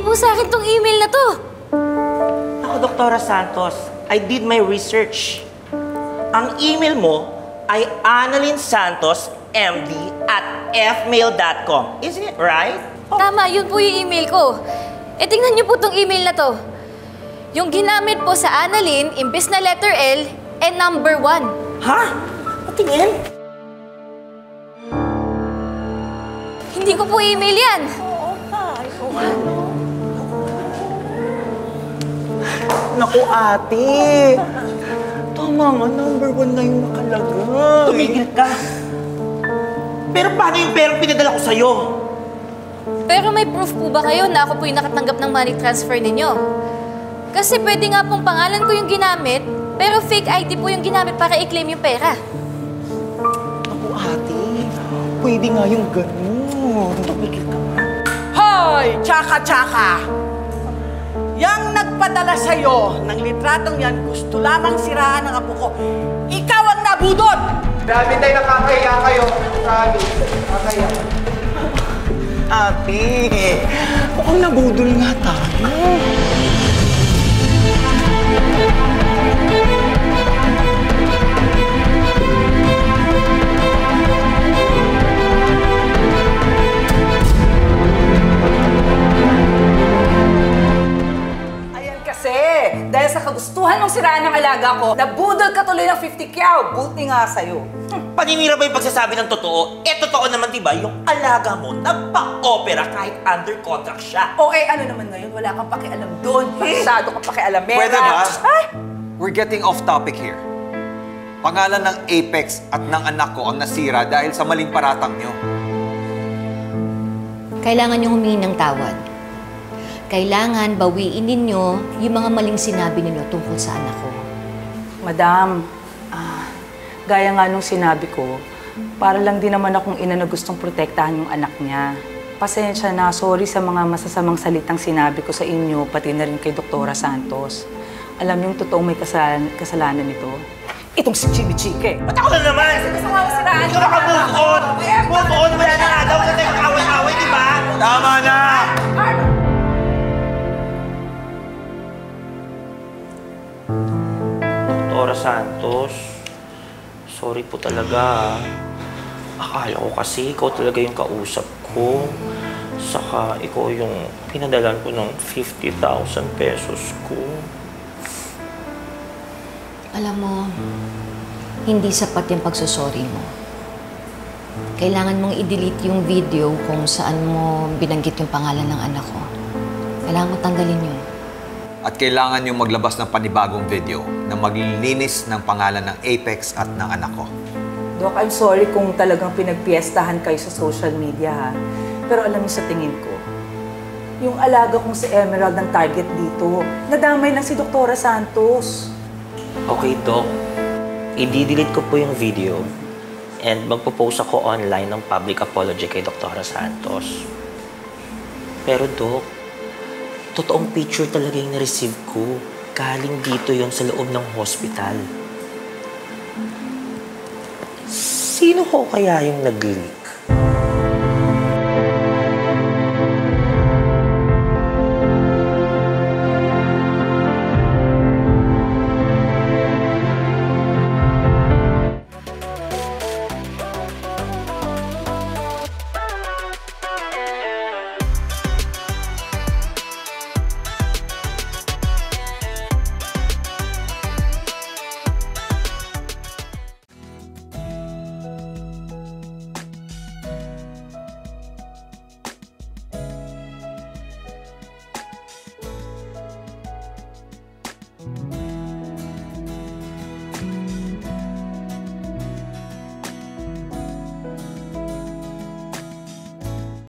po sa akin tong email na to. Ako, Doktora Santos, I did my research. Ang email mo ay annalynSantosMD@fmail.com. Is it right? Tama, yun po yung email ko. Eh, tingnan niyo po tong email na to. Yung ginamit po sa Annalyn, imbes na letter L, number 1. Ha? Patingin? Hindi ko po email yan. Naku, ate. Tama nga, number 1 na yung nakalagay. Tumigil ka. Pero paano yung perang pinadala ko sa'yo? Pero may proof po ba kayo na ako po yung nakatanggap ng money transfer ninyo? Kasi pwede nga pong pangalan ko yung ginamit, pero fake ID po yung ginamit para i-claim yung pera. Naku, ate. Pwede nga yung ganun. Tumigil ka nga. Hoy! Tsaka-tsaka! Yang nagpadala sa'yo ng litratong yan, gusto lamang siraan ng apo ko. Ikaw ang nabudol! Dami tayo nakakaya kayo. Sabi, nakakaya. Ate, mukhang nabudol nga tayo. Dahil sa kagustuhan mong siraan ng alaga ko, nabudol ka tuloy ng 50 kyaw. Buti nga sa'yo. Paninira ba yung pagsasabi ng totoo? Eh, totoo naman, diba? Yung alaga mo, nagpa-opera kahit under contract siya. O ano naman ngayon, wala kang pakialam doon. Masyado kang pakialamera. Pwede ba? Ay! We're getting off topic here. Pangalan ng Apex at ng anak ko ang nasira dahil sa maling paratang nyo. Kailangan nyo humingi ng tawad. Kailangan bawiin ninyo yung mga maling sinabi ninyo tungkol sa anak ko. Madam, gaya nga nung sinabi ko, para lang din naman akong ina na gustong protektahan yung anak niya. Pasensya na, sorry sa mga masasamang salitang sinabi ko sa inyo, pati na rin kay Doktora Santos. Alam niyo yung totoong may kasalanan nito? Itong si Chimi Chike. Ba't ako na naman? Gusto mo siraan? Ikaw naka-move on! Move on! Wala na nga daw na tayo mag-away-away, diba? Tama na! Doktora Santos, sorry po talaga. Akala ko kasi ikaw talaga yung kausap ko. Saka ikaw yung pinadalan ko ng 50,000 pesos ko. Alam mo, hindi sapat yung pagsusorry mo. Kailangan mong i-delete yung video kung saan mo binanggit yung pangalan ng anak ko. Kailangan mo tanggalin yun. At kailangan nyo maglabas ng panibagong video na maglilinis ng pangalan ng Apex at ng anak ko. Doc, I'm sorry kung talagang pinagpiestahan kayo sa social media, ha? Pero alam niyo sa tingin ko, yung alaga kong si Emerald ang target dito. Nadamay lang si Doktora Santos. Okay, Doc. I-delete ko po yung video and magpo-post ako online ng public apology kay Doktora Santos. Pero, Doc, totoong picture talaga yung na-receive ko. Galing dito yon sa loob ng hospital. Sino ko kaya yung nag-leak?